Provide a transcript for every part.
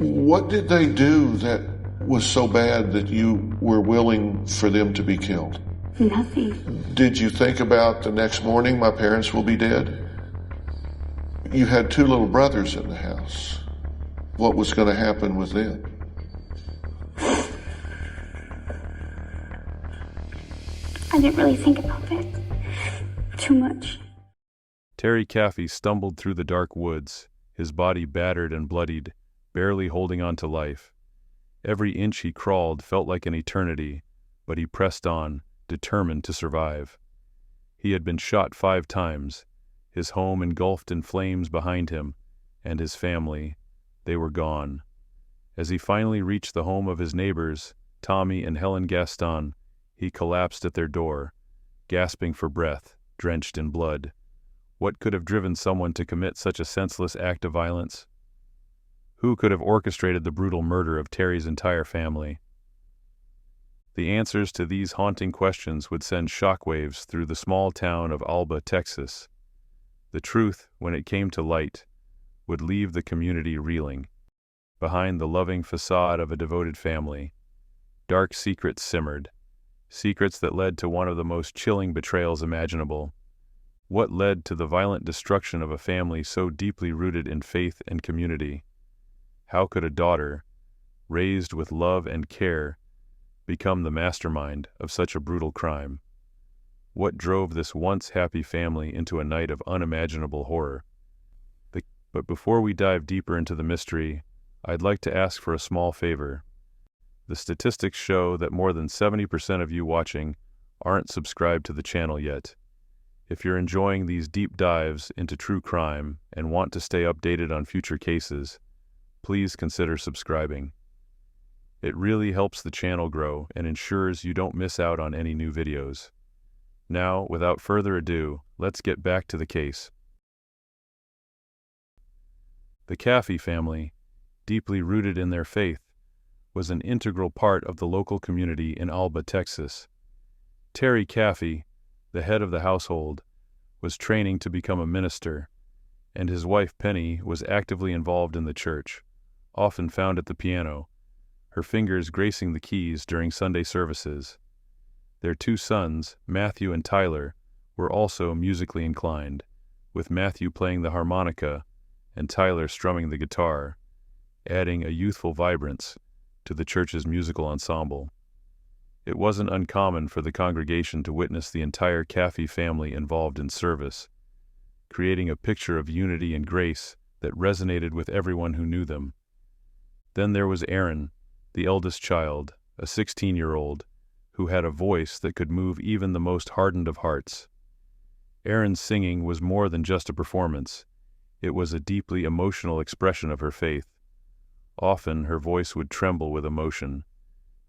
What did they do that was so bad that you were willing for them to be killed? Nothing. Did you think about the next morning my parents will be dead? You had two little brothers in the house. What was going to happen with them? I didn't really think about that too much. Terry Caffy stumbled through the dark woods, his body battered and bloodied, barely holding on to life. Every inch he crawled felt like an eternity, but he pressed on, determined to survive. He had been shot 5 times, his home engulfed in flames behind him, and his family, they were gone. As he finally reached the home of his neighbors, Tommy and Helen Gaston, he collapsed at their door, gasping for breath, drenched in blood. What could have driven someone to commit such a senseless act of violence? Who could have orchestrated the brutal murder of Terry's entire family? The answers to these haunting questions would send shockwaves through the small town of Alba, Texas. The truth, when it came to light, would leave the community reeling. Behind the loving facade of a devoted family, dark secrets simmered, secrets that led to one of the most chilling betrayals imaginable. What led to the violent destruction of a family so deeply rooted in faith and community? How could a daughter, raised with love and care, become the mastermind of such a brutal crime? What drove this once happy family into a night of unimaginable horror? But before we dive deeper into the mystery, I'd like to ask for a small favor. The statistics show that more than 70% of you watching aren't subscribed to the channel yet. If you're enjoying these deep dives into true crime and want to stay updated on future cases, please consider subscribing. It really helps the channel grow and ensures you don't miss out on any new videos. Now, without further ado, let's get back to the case. The Caffy family, deeply rooted in their faith, was an integral part of the local community in Alba, Texas. Terry Caffy, the head of the household, was training to become a minister, and his wife Penny was actively involved in the church, often found at the piano, her fingers gracing the keys during Sunday services. Their 2 sons, Matthew and Tyler, were also musically inclined, with Matthew playing the harmonica and Tyler strumming the guitar, adding a youthful vibrance to the church's musical ensemble. It wasn't uncommon for the congregation to witness the entire Caffy family involved in service, creating a picture of unity and grace that resonated with everyone who knew them. Then there was Aaron, the eldest child, a 16-year-old, who had a voice that could move even the most hardened of hearts. Aaron's singing was more than just a performance. It was a deeply emotional expression of her faith. Often her voice would tremble with emotion.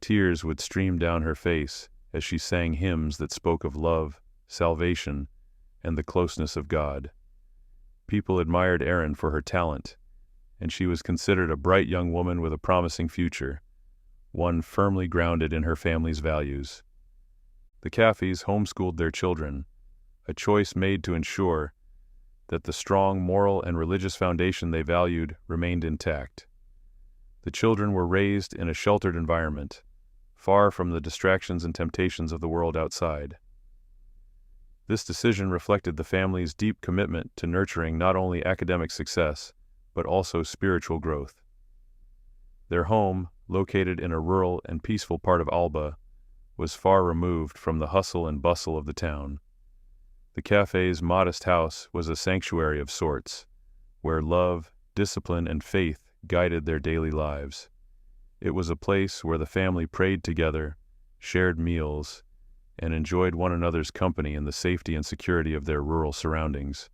Tears would stream down her face as she sang hymns that spoke of love, salvation, and the closeness of God. People admired Erin for her talent, and she was considered a bright young woman with a promising future, one firmly grounded in her family's values. The Caffys homeschooled their children, a choice made to ensure that the strong moral and religious foundation they valued remained intact. The children were raised in a sheltered environment, far from the distractions and temptations of the world outside. This decision reflected the family's deep commitment to nurturing not only academic success, but also spiritual growth. Their home, located in a rural and peaceful part of Alba, was far removed from the hustle and bustle of the town. The cafe's modest house was a sanctuary of sorts, where love, discipline, and faith guided their daily lives. It was a place where the family prayed together, shared meals, and enjoyed one another's company in the safety and security of their rural surroundings.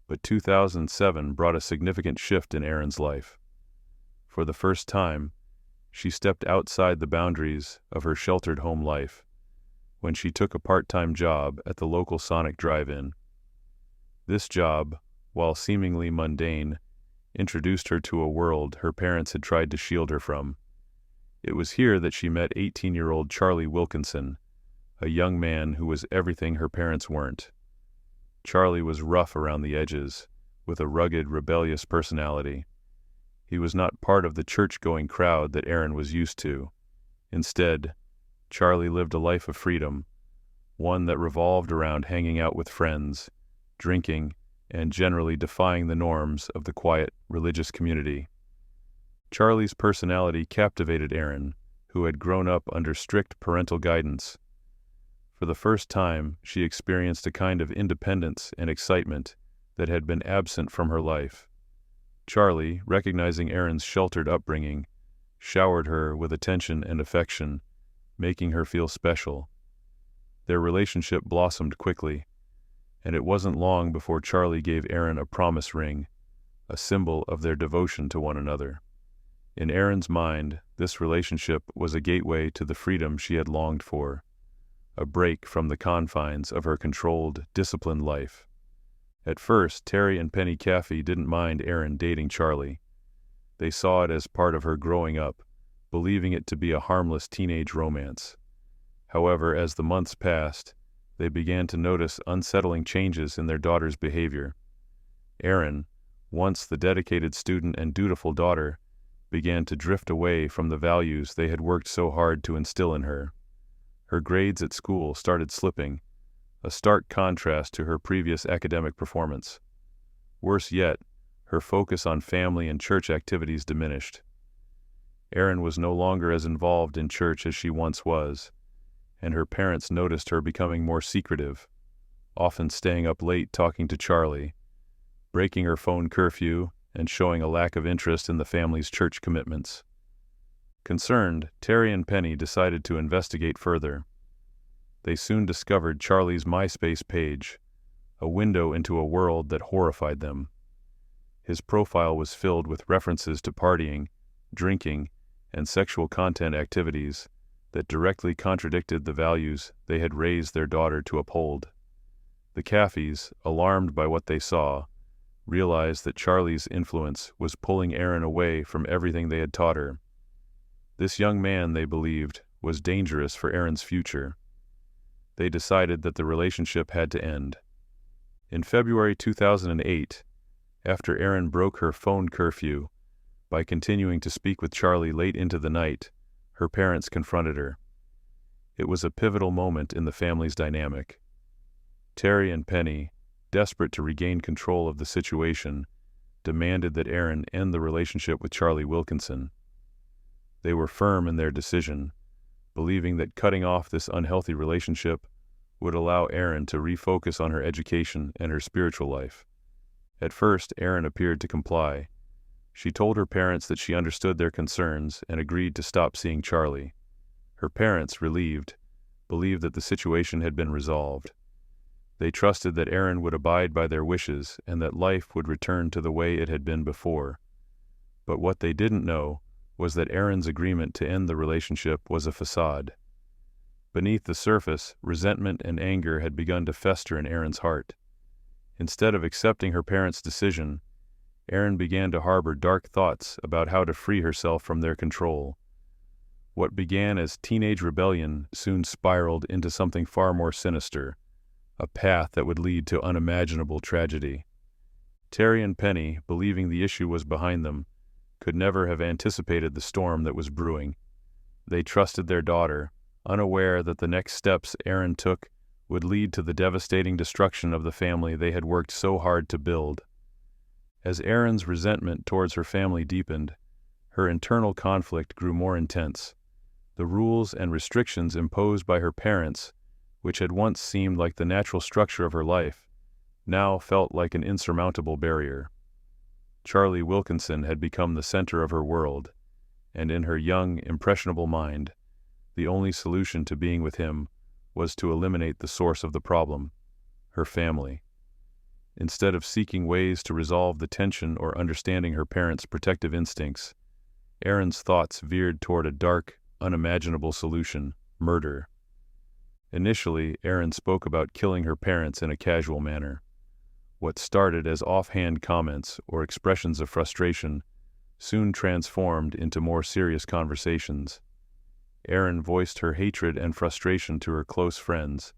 But 2007 brought a significant shift in Erin's life. For the first time, she stepped outside the boundaries of her sheltered home life when she took a part-time job at the local Sonic drive-in. This job, while seemingly mundane, introduced her to a world her parents had tried to shield her from. It was here that she met 18-year-old Charlie Wilkinson, a young man who was everything her parents weren't. Charlie was rough around the edges, with a rugged, rebellious personality. He was not part of the church-going crowd that Aaron was used to. Instead, Charlie lived a life of freedom, one that revolved around hanging out with friends, drinking, and generally defying the norms of the quiet, religious community. Charlie's personality captivated Aaron, who had grown up under strict parental guidance. For the first time, she experienced a kind of independence and excitement that had been absent from her life. Charlie, recognizing Aaron's sheltered upbringing, showered her with attention and affection, making her feel special. Their relationship blossomed quickly, and it wasn't long before Charlie gave Aaron a promise ring, a symbol of their devotion to one another. In Aaron's mind, this relationship was a gateway to the freedom she had longed for, a break from the confines of her controlled, disciplined life. At first, Terry and Penny Caffy didn't mind Aaron dating Charlie. They saw it as part of her growing up, believing it to be a harmless teenage romance. However, as the months passed, they began to notice unsettling changes in their daughter's behavior. Aaron, once the dedicated student and dutiful daughter, began to drift away from the values they had worked so hard to instill in her. Her grades at school started slipping, a stark contrast to her previous academic performance. Worse yet, her focus on family and church activities diminished. Erin was no longer as involved in church as she once was, and her parents noticed her becoming more secretive, often staying up late talking to Charlie, breaking her phone curfew, and showing a lack of interest in the family's church commitments. Concerned, Terry and Penny decided to investigate further. They soon discovered Charlie's MySpace page, a window into a world that horrified them. His profile was filled with references to partying, drinking, and sexual content activities that directly contradicted the values they had raised their daughter to uphold. The Caffys, alarmed by what they saw, realized that Charlie's influence was pulling Erin away from everything they had taught her. This young man, they believed, was dangerous for Erin's future. They decided that the relationship had to end. In February 2008, after Erin broke her phone curfew by continuing to speak with Charlie late into the night, her parents confronted her. It was a pivotal moment in the family's dynamic. Terry and Penny, desperate to regain control of the situation, demanded that Erin end the relationship with Charlie Wilkinson. They were firm in their decision, believing that cutting off this unhealthy relationship would allow Erin to refocus on her education and her spiritual life. At first, Erin appeared to comply. She told her parents that she understood their concerns and agreed to stop seeing Charlie. Her parents, relieved, believed that the situation had been resolved. They trusted that Erin would abide by their wishes and that life would return to the way it had been before. But what they didn't know was that Erin's agreement to end the relationship was a facade. Beneath the surface, resentment and anger had begun to fester in Erin's heart. Instead of accepting her parents' decision, Erin began to harbor dark thoughts about how to free herself from their control. What began as teenage rebellion soon spiraled into something far more sinister, a path that would lead to unimaginable tragedy. Terry and Penny, believing the issue was behind them, could never have anticipated the storm that was brewing. They trusted their daughter, unaware that the next steps Erin took would lead to the devastating destruction of the family they had worked so hard to build. As Erin's resentment towards her family deepened, her internal conflict grew more intense. The rules and restrictions imposed by her parents, which had once seemed like the natural structure of her life, now felt like an insurmountable barrier. Charlie Wilkinson had become the center of her world, and in her young, impressionable mind, the only solution to being with him was to eliminate the source of the problem, her family. Instead of seeking ways to resolve the tension or understanding her parents' protective instincts, Erin's thoughts veered toward a dark, unimaginable solution: murder. Initially, Erin spoke about killing her parents in a casual manner. What started as offhand comments or expressions of frustration soon transformed into more serious conversations. Erin voiced her hatred and frustration to her close friends,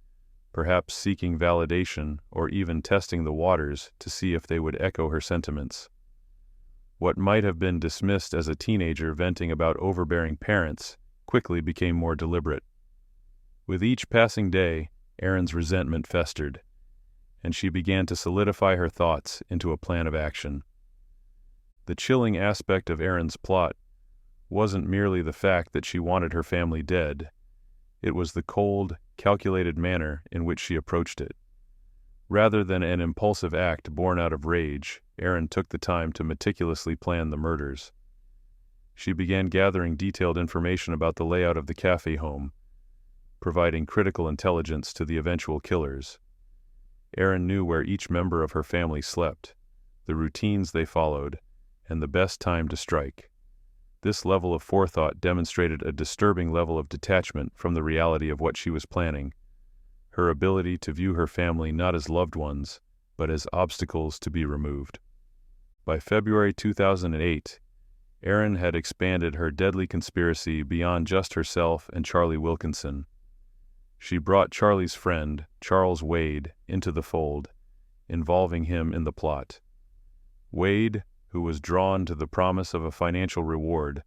perhaps seeking validation or even testing the waters to see if they would echo her sentiments. What might have been dismissed as a teenager venting about overbearing parents quickly became more deliberate. With each passing day, Erin's resentment festered, and she began to solidify her thoughts into a plan of action. The chilling aspect of Erin's plot wasn't merely the fact that she wanted her family dead. It was the cold, calculated manner in which she approached it. Rather than an impulsive act born out of rage, Erin took the time to meticulously plan the murders. She began gathering detailed information about the layout of the Caffy home, providing critical intelligence to the eventual killers. Erin knew where each member of her family slept, the routines they followed, and the best time to strike. This level of forethought demonstrated a disturbing level of detachment from the reality of what she was planning, her ability to view her family not as loved ones, but as obstacles to be removed. By February 2008, Erin had expanded her deadly conspiracy beyond just herself and Charlie Wilkinson. She brought Charlie's friend, Charles Wade, into the fold, involving him in the plot. Wade, who was drawn to the promise of a financial reward,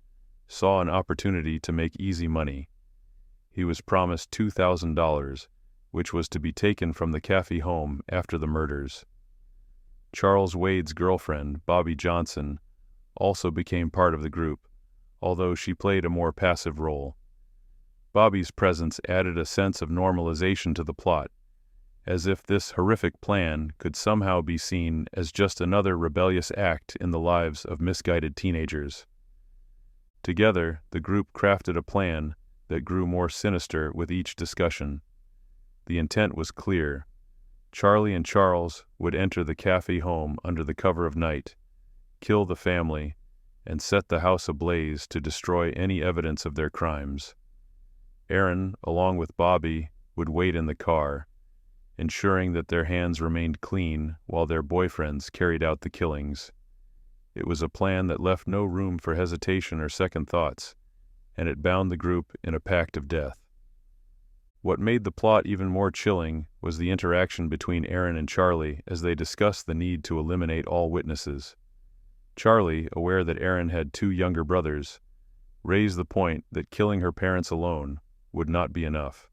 saw an opportunity to make easy money. He was promised $2,000, which was to be taken from the Caffy home after the murders. Charles Wade's girlfriend, Bobby Johnson, also became part of the group, although she played a more passive role. Bobby's presence added a sense of normalization to the plot, as if this horrific plan could somehow be seen as just another rebellious act in the lives of misguided teenagers. Together, the group crafted a plan that grew more sinister with each discussion. The intent was clear. Charlie and Charles would enter the Caffy home under the cover of night, kill the family, and set the house ablaze to destroy any evidence of their crimes. Erin, along with Bobby, would wait in the car, ensuring that their hands remained clean while their boyfriends carried out the killings. It was a plan that left no room for hesitation or second thoughts, and it bound the group in a pact of death. What made the plot even more chilling was the interaction between Erin and Charlie as they discussed the need to eliminate all witnesses. Charlie, aware that Erin had two younger brothers, raised the point that killing her parents alone would not be enough.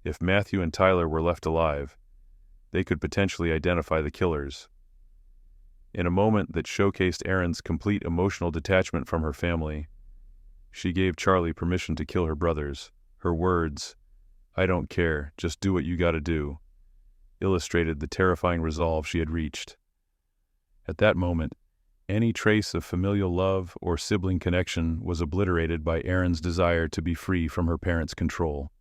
If Matthew and Tyler were left alive, they could potentially identify the killers. In a moment that showcased Erin's complete emotional detachment from her family, she gave Charlie permission to kill her brothers. Her words, "I don't care, just do what you gotta do," illustrated the terrifying resolve she had reached. At that moment, any trace of familial love or sibling connection was obliterated by Erin's desire to be free from her parents' control.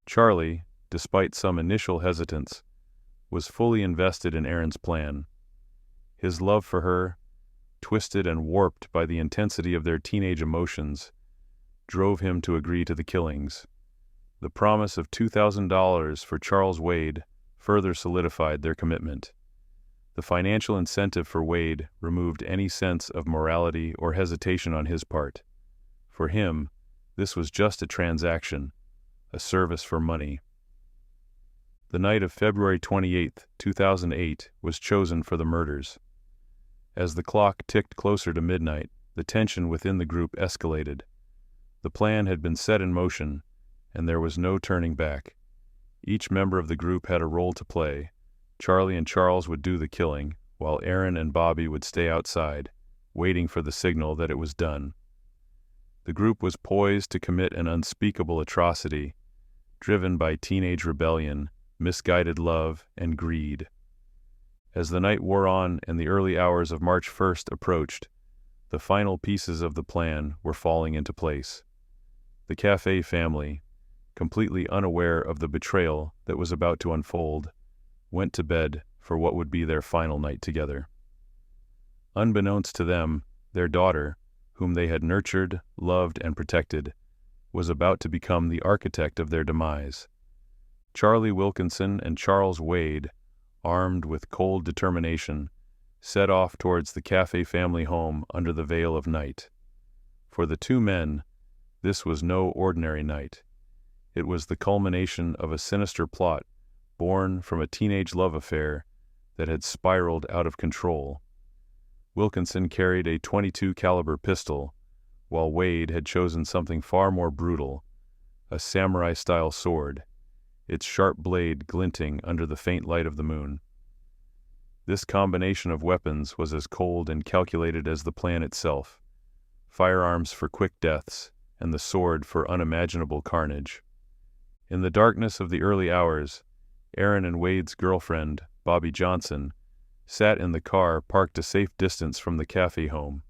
Charlie, despite some initial hesitance, was fully invested in Erin's plan. His love for her, twisted and warped by the intensity of their teenage emotions, drove him to agree to the killings. The promise of $2,000 for Charles Wade further solidified their commitment. The financial incentive for Wade removed any sense of morality or hesitation on his part. For him, this was just a transaction, a service for money. The night of February 28, 2008, was chosen for the murders. As the clock ticked closer to midnight, the tension within the group escalated. The plan had been set in motion, and there was no turning back. Each member of the group had a role to play. Charlie and Charles would do the killing, while Erin and Bobby would stay outside, waiting for the signal that it was done. The group was poised to commit an unspeakable atrocity, driven by teenage rebellion, misguided love, and greed. As the night wore on and the early hours of March 1st approached, the final pieces of the plan were falling into place. The Caffy family, completely unaware of the betrayal that was about to unfold, went to bed for what would be their final night together. Unbeknownst to them, their daughter, whom they had nurtured, loved, and protected, was about to become the architect of their demise. Charlie Wilkinson and Charles Wade, armed with cold determination, set off towards the Caffy family home under the veil of night. For the two men, this was no ordinary night. It was the culmination of a sinister plot born from a teenage love affair that had spiraled out of control. Wilkinson carried a .22 caliber pistol, while Wade had chosen something far more brutal, a samurai-style sword, its sharp blade glinting under the faint light of the moon. This combination of weapons was as cold and calculated as the plan itself, firearms for quick deaths, and the sword for unimaginable carnage. In the darkness of the early hours, Aaron and Wade's girlfriend, Bobby Johnson, sat in the car parked a safe distance from the Caffy home.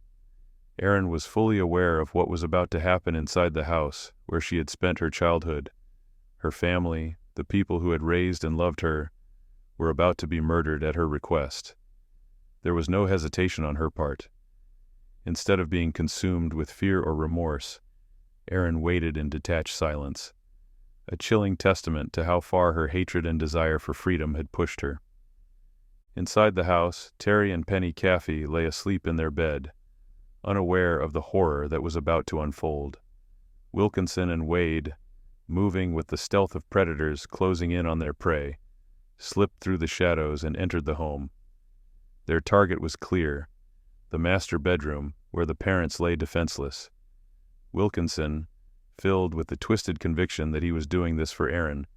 Aaron was fully aware of what was about to happen inside the house where she had spent her childhood. Her family, the people who had raised and loved her, were about to be murdered at her request. There was no hesitation on her part. Instead of being consumed with fear or remorse, Aaron waited in detached silence, a chilling testament to how far her hatred and desire for freedom had pushed her. Inside the house, Terry and Penny Caffy lay asleep in their bed, unaware of the horror that was about to unfold. Wilkinson and Wade, moving with the stealth of predators closing in on their prey, slipped through the shadows and entered the home. Their target was clear, the master bedroom where the parents lay defenseless. Wilkinson, filled with the twisted conviction that he was doing this for Aaron,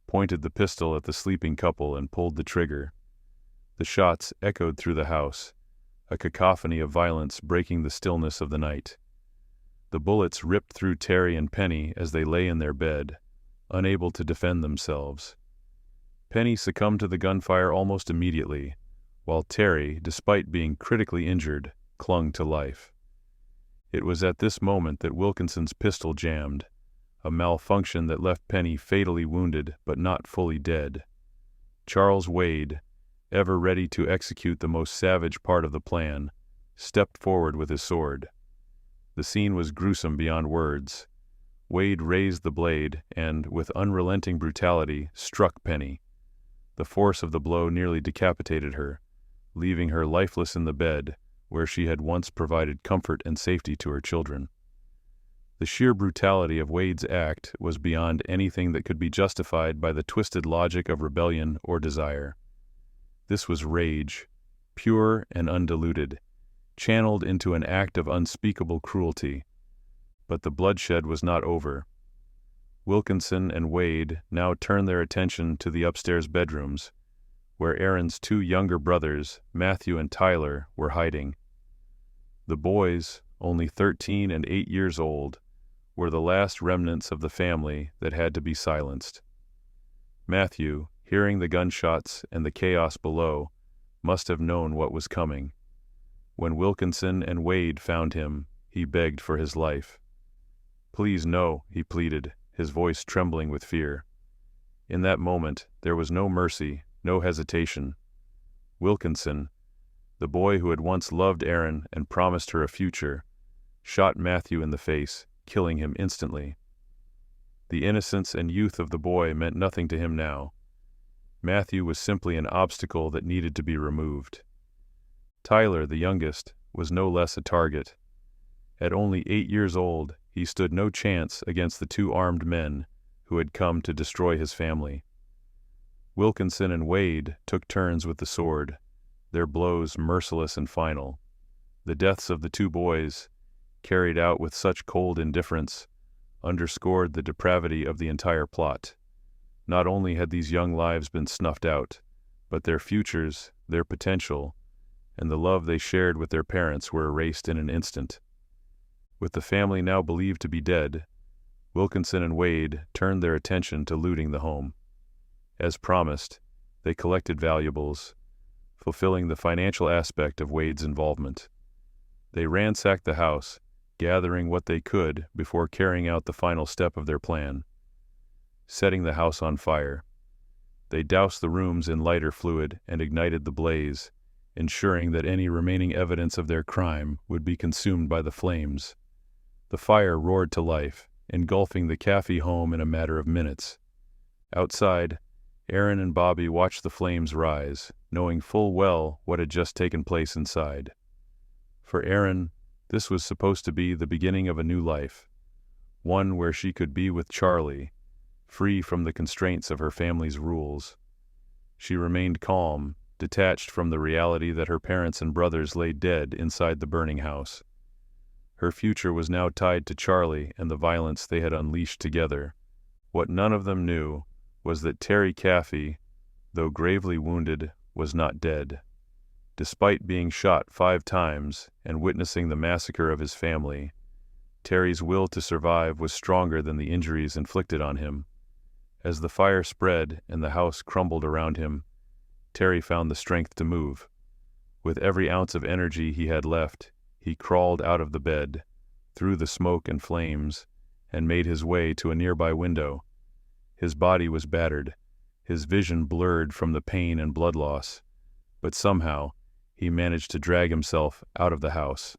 pointed the pistol at the sleeping couple and pulled the trigger. The shots echoed through the house, a cacophony of violence breaking the stillness of the night. The bullets ripped through Terry and Penny as they lay in their bed, unable to defend themselves. Penny succumbed to the gunfire almost immediately, while Terry, despite being critically injured, clung to life. It was at this moment that Wilkinson's pistol jammed, a malfunction that left Penny fatally wounded but not fully dead. Charles Wade, ever ready to execute the most savage part of the plan, stepped forward with his sword. The scene was gruesome beyond words. Wade raised the blade and, with unrelenting brutality, struck Penny. The force of the blow nearly decapitated her, leaving her lifeless in the bed where she had once provided comfort and safety to her children. The sheer brutality of Wade's act was beyond anything that could be justified by the twisted logic of rebellion or desire. This was rage, pure and undiluted, channeled into an act of unspeakable cruelty. But the bloodshed was not over. Wilkinson and Wade now turned their attention to the upstairs bedrooms, where Aaron's two younger brothers, Matthew and Tyler, were hiding. The boys, only 13 and 8 years old, were the last remnants of the family that had to be silenced. Matthew, hearing the gunshots and the chaos below, must have known what was coming. When Wilkinson and Wade found him, he begged for his life. "Please no," he pleaded, his voice trembling with fear. In that moment, there was no mercy, no hesitation. Wilkinson, the boy who had once loved Aaron and promised her a future, shot Matthew in the face, killing him instantly. The innocence and youth of the boy meant nothing to him now. Matthew was simply an obstacle that needed to be removed. Tyler, the youngest, was no less a target. At only 8 years old, he stood no chance against the two armed men who had come to destroy his family. Wilkinson and Wade took turns with the sword, their blows merciless and final. The deaths of the two boys, carried out with such cold indifference, underscored the depravity of the entire plot. Not only had these young lives been snuffed out, but their futures, their potential, and the love they shared with their parents were erased in an instant. With the family now believed to be dead, Wilkinson and Wade turned their attention to looting the home. As promised, they collected valuables, fulfilling the financial aspect of Wade's involvement. They ransacked the house, gathering what they could before carrying out the final step of their plan, setting the house on fire. They doused the rooms in lighter fluid and ignited the blaze, ensuring that any remaining evidence of their crime would be consumed by the flames. The fire roared to life, engulfing the Caffy home in a matter of minutes. Outside, Aaron and Bobby watched the flames rise, knowing full well what had just taken place inside. For Aaron, this was supposed to be the beginning of a new life, one where she could be with Charlie, free from the constraints of her family's rules. She remained calm, detached from the reality that her parents and brothers lay dead inside the burning house. Her future was now tied to Charlie and the violence they had unleashed together. What none of them knew was that Terry Caffy, though gravely wounded, was not dead. Despite being shot 5 times and witnessing the massacre of his family, Terry's will to survive was stronger than the injuries inflicted on him. As the fire spread and the house crumbled around him, Terry found the strength to move. With every ounce of energy he had left, he crawled out of the bed, through the smoke and flames, and made his way to a nearby window. His body was battered, his vision blurred from the pain and blood loss, but somehow he managed to drag himself out of the house.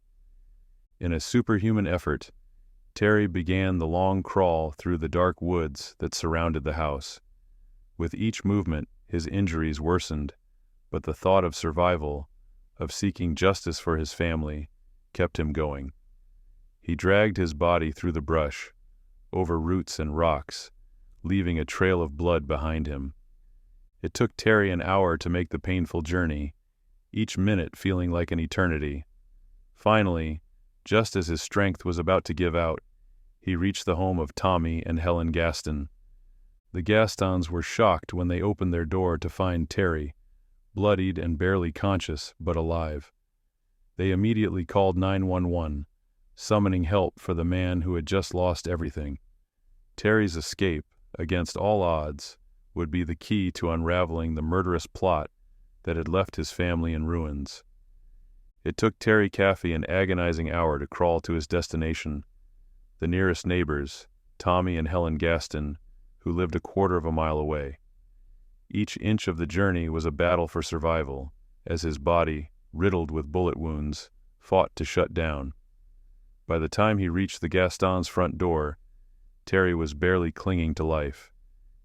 In a superhuman effort, Terry began the long crawl through the dark woods that surrounded the house. With each movement, his injuries worsened, but the thought of survival, of seeking justice for his family, kept him going. He dragged his body through the brush, over roots and rocks, leaving a trail of blood behind him. It took Terry an hour to make the painful journey, each minute feeling like an eternity. Finally, just as his strength was about to give out, he reached the home of Tommy and Helen Gaston. The Gastons were shocked when they opened their door to find Terry, bloodied and barely conscious, but alive. They immediately called 911, summoning help for the man who had just lost everything. Terry's escape, against all odds, would be the key to unraveling the murderous plot that had left his family in ruins. It took Terry Caffy an agonizing hour to crawl to his destination. The nearest neighbors, Tommy and Helen Gaston, who lived a quarter of a mile away. Each inch of the journey was a battle for survival, as his body, riddled with bullet wounds, fought to shut down. By the time he reached the Gastons' front door, Terry was barely clinging to life.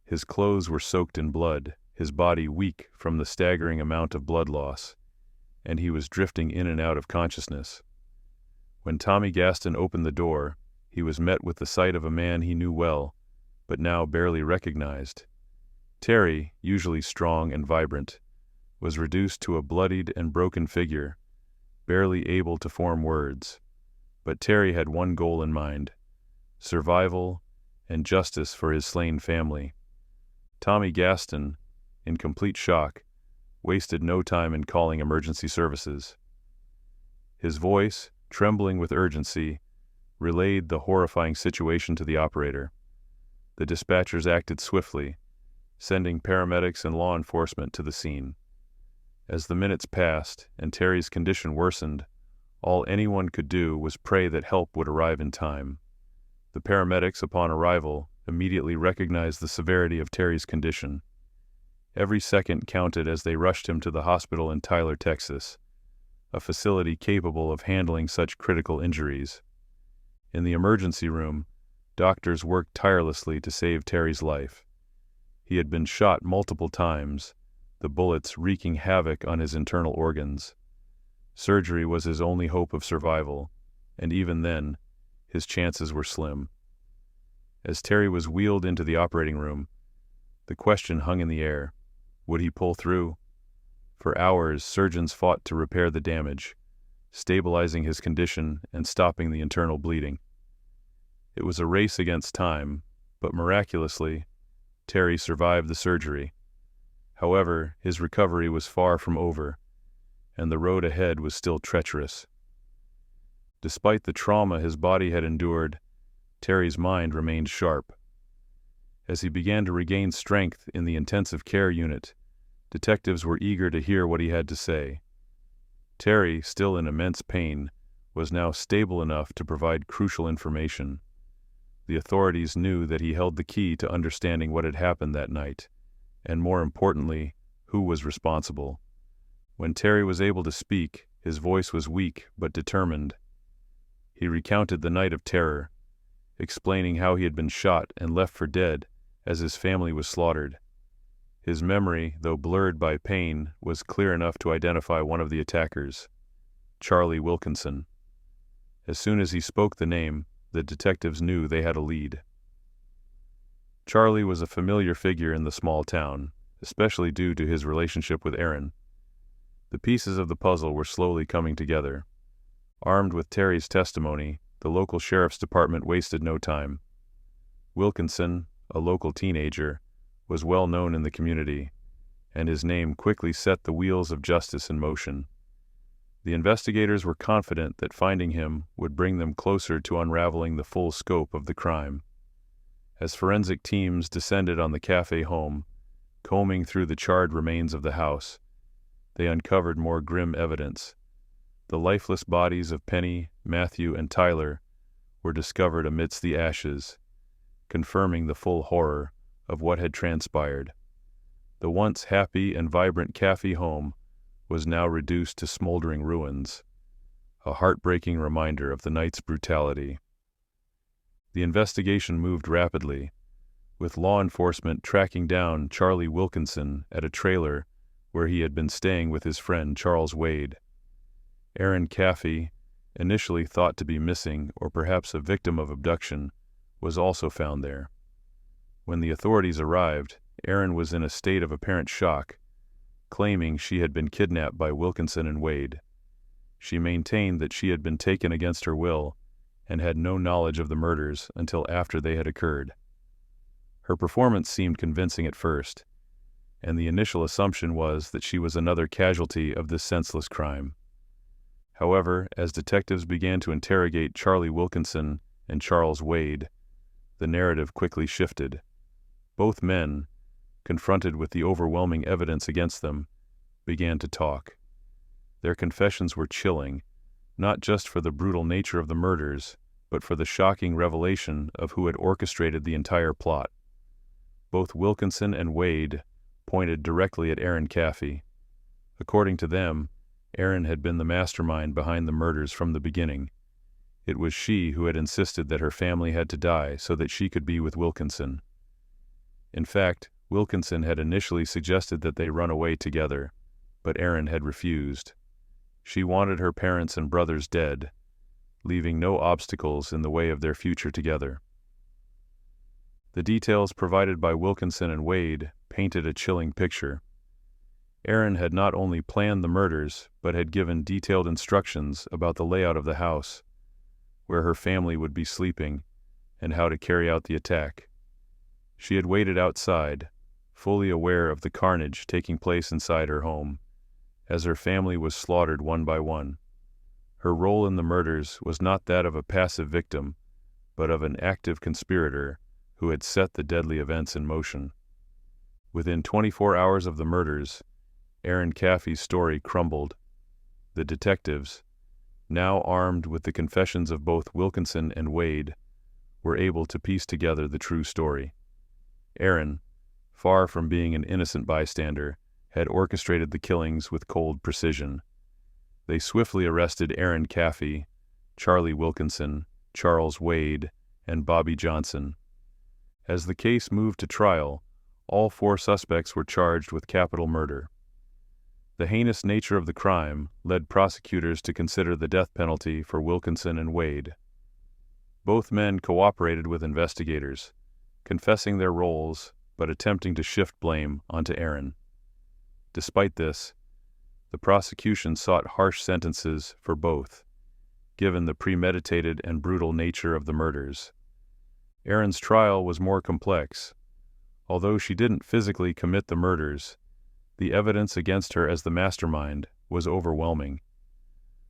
His clothes were soaked in blood, his body weak from the staggering amount of blood loss, and he was drifting in and out of consciousness. When Tommy Gaston opened the door, he was met with the sight of a man he knew well, but now barely recognized. Terry, usually strong and vibrant, was reduced to a bloodied and broken figure, barely able to form words. But Terry had one goal in mind: survival and justice for his slain family. Tommy Gaston, in complete shock, wasted no time in calling emergency services. His voice, trembling with urgency, relayed the horrifying situation to the operator. The dispatchers acted swiftly, sending paramedics and law enforcement to the scene. As the minutes passed and Terry's condition worsened, all anyone could do was pray that help would arrive in time. The paramedics, upon arrival, immediately recognized the severity of Terry's condition. Every second counted as they rushed him to the hospital in Tyler, Texas, a facility capable of handling such critical injuries. In the emergency room, doctors worked tirelessly to save Terry's life. He had been shot multiple times, the bullets wreaking havoc on his internal organs. Surgery was his only hope of survival, and even then, his chances were slim. As Terry was wheeled into the operating room, the question hung in the air: would he pull through? For hours, surgeons fought to repair the damage, stabilizing his condition and stopping the internal bleeding. It was a race against time, but miraculously, Terry survived the surgery. However, his recovery was far from over, and the road ahead was still treacherous. Despite the trauma his body had endured, Terry's mind remained sharp. As he began to regain strength in the intensive care unit, detectives were eager to hear what he had to say. Terry, still in immense pain, was now stable enough to provide crucial information. The authorities knew that he held the key to understanding what had happened that night, and more importantly, who was responsible. When Terry was able to speak, his voice was weak but determined. He recounted the night of terror, explaining how he had been shot and left for dead as his family was slaughtered. His memory, though blurred by pain, was clear enough to identify one of the attackers, Charlie Wilkinson. As soon as he spoke the name, the detectives knew they had a lead. Charlie was a familiar figure in the small town, especially due to his relationship with Aaron. The pieces of the puzzle were slowly coming together. Armed with Terry's testimony, the local sheriff's department wasted no time. Wilkinson, a local teenager, was well known in the community, and his name quickly set the wheels of justice in motion. The investigators were confident that finding him would bring them closer to unraveling the full scope of the crime. As forensic teams descended on the Caffy home, combing through the charred remains of the house, they uncovered more grim evidence. The lifeless bodies of Penny, Matthew, and Tyler were discovered amidst the ashes, confirming the full horror of what had transpired. The once happy and vibrant Caffy home was now reduced to smoldering ruins, a heartbreaking reminder of the night's brutality. The investigation moved rapidly, with law enforcement tracking down Charlie Wilkinson at a trailer where he had been staying with his friend Charles Wade. Aaron Caffy, initially thought to be missing or perhaps a victim of abduction, was also found there. When the authorities arrived, Aaron was in a state of apparent shock, claiming she had been kidnapped by Wilkinson and Wade. She maintained that she had been taken against her will and had no knowledge of the murders until after they had occurred. Her performance seemed convincing at first, and the initial assumption was that she was another casualty of this senseless crime. However, as detectives began to interrogate Charlie Wilkinson and Charles Wade, the narrative quickly shifted. Both men, confronted with the overwhelming evidence against them, began to talk. Their confessions were chilling, not just for the brutal nature of the murders, but for the shocking revelation of who had orchestrated the entire plot. Both Wilkinson and Wade pointed directly at Aaron Caffy. According to them, Aaron had been the mastermind behind the murders from the beginning. It was she who had insisted that her family had to die so that she could be with Wilkinson. In fact, Wilkinson had initially suggested that they run away together, but Aaron had refused. She wanted her parents and brothers dead, leaving no obstacles in the way of their future together. The details provided by Wilkinson and Wade painted a chilling picture. Aaron had not only planned the murders, but had given detailed instructions about the layout of the house, where her family would be sleeping, and how to carry out the attack. She had waited outside, fully aware of the carnage taking place inside her home, as her family was slaughtered one by one. Her role in the murders was not that of a passive victim, but of an active conspirator who had set the deadly events in motion. Within 24 hours of the murders, Aaron Caffy's story crumbled. The detectives, now armed with the confessions of both Wilkinson and Wade, were able to piece together the true story. Aaron, far from being an innocent bystander, had orchestrated the killings with cold precision. They swiftly arrested Aaron Caffy, Charlie Wilkinson, Charles Wade, and Bobby Johnson. As the case moved to trial, all 4 suspects were charged with capital murder. The heinous nature of the crime led prosecutors to consider the death penalty for Wilkinson and Wade. Both men cooperated with investigators, confessing their roles but attempting to shift blame onto Aaron. Despite this, the prosecution sought harsh sentences for both, given the premeditated and brutal nature of the murders. Aaron's trial was more complex. Although she didn't physically commit the murders, the evidence against her as the mastermind was overwhelming.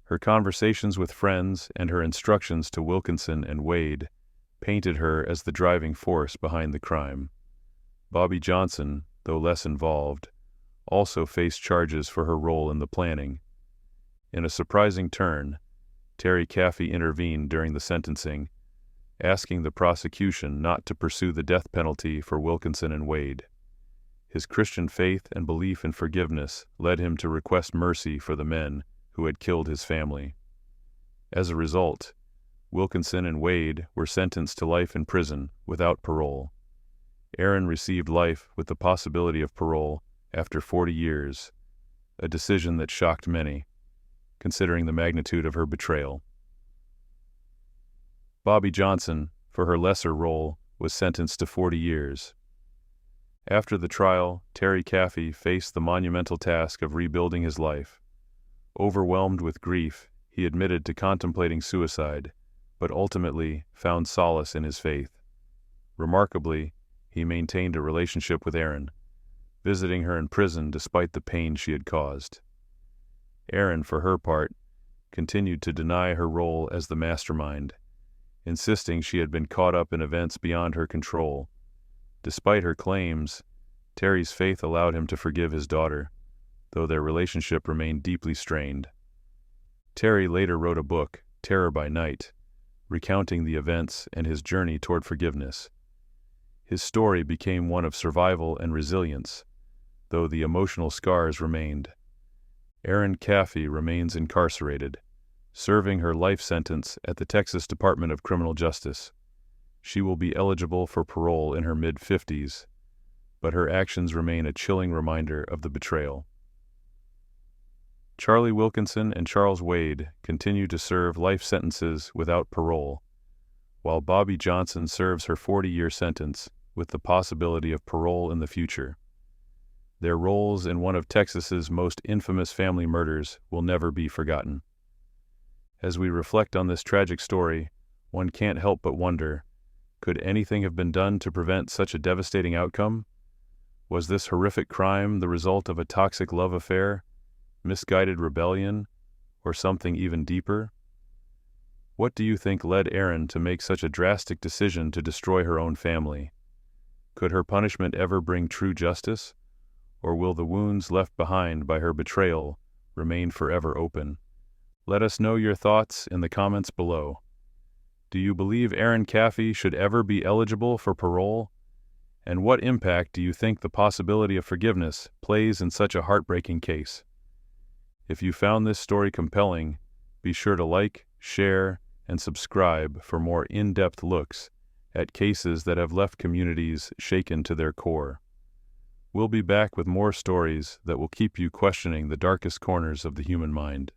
Her conversations with friends and her instructions to Wilkinson and Wade painted her as the driving force behind the crime. Bobby Johnson, though less involved, also faced charges for her role in the planning. In a surprising turn, Terry Caffy intervened during the sentencing, asking the prosecution not to pursue the death penalty for Wilkinson and Wade. His Christian faith and belief in forgiveness led him to request mercy for the men who had killed his family. As a result, Wilkinson and Wade were sentenced to life in prison without parole. Aaron received life with the possibility of parole after 40 years, a decision that shocked many, considering the magnitude of her betrayal. Bobby Johnson, for her lesser role, was sentenced to 40 years. After the trial, Terry Caffy faced the monumental task of rebuilding his life. Overwhelmed with grief, he admitted to contemplating suicide, but ultimately found solace in his faith. Remarkably, he maintained a relationship with Erin, visiting her in prison despite the pain she had caused. Erin, for her part, continued to deny her role as the mastermind, insisting she had been caught up in events beyond her control. Despite her claims, Terry's faith allowed him to forgive his daughter, though their relationship remained deeply strained. Terry later wrote a book, Terror by Night, recounting the events and his journey toward forgiveness. His story became one of survival and resilience, though the emotional scars remained. Erin Caffy remains incarcerated, serving her life sentence at the Texas Department of Criminal Justice. She will be eligible for parole in her mid-50s, but her actions remain a chilling reminder of the betrayal. Charlie Wilkinson and Charles Wade continue to serve life sentences without parole, while Bobby Johnson serves her 40-year sentence with the possibility of parole in the future. Their roles in one of Texas's most infamous family murders will never be forgotten. As we reflect on this tragic story, one can't help but wonder, could anything have been done to prevent such a devastating outcome? Was this horrific crime the result of a toxic love affair, misguided rebellion, or something even deeper? What do you think led Erin to make such a drastic decision to destroy her own family? Could her punishment ever bring true justice? Or will the wounds left behind by her betrayal remain forever open? Let us know your thoughts in the comments below. Do you believe Erin Caffy should ever be eligible for parole? And what impact do you think the possibility of forgiveness plays in such a heartbreaking case? If you found this story compelling, be sure to like, share, and subscribe for more in-depth looks at cases that have left communities shaken to their core. We'll be back with more stories that will keep you questioning the darkest corners of the human mind.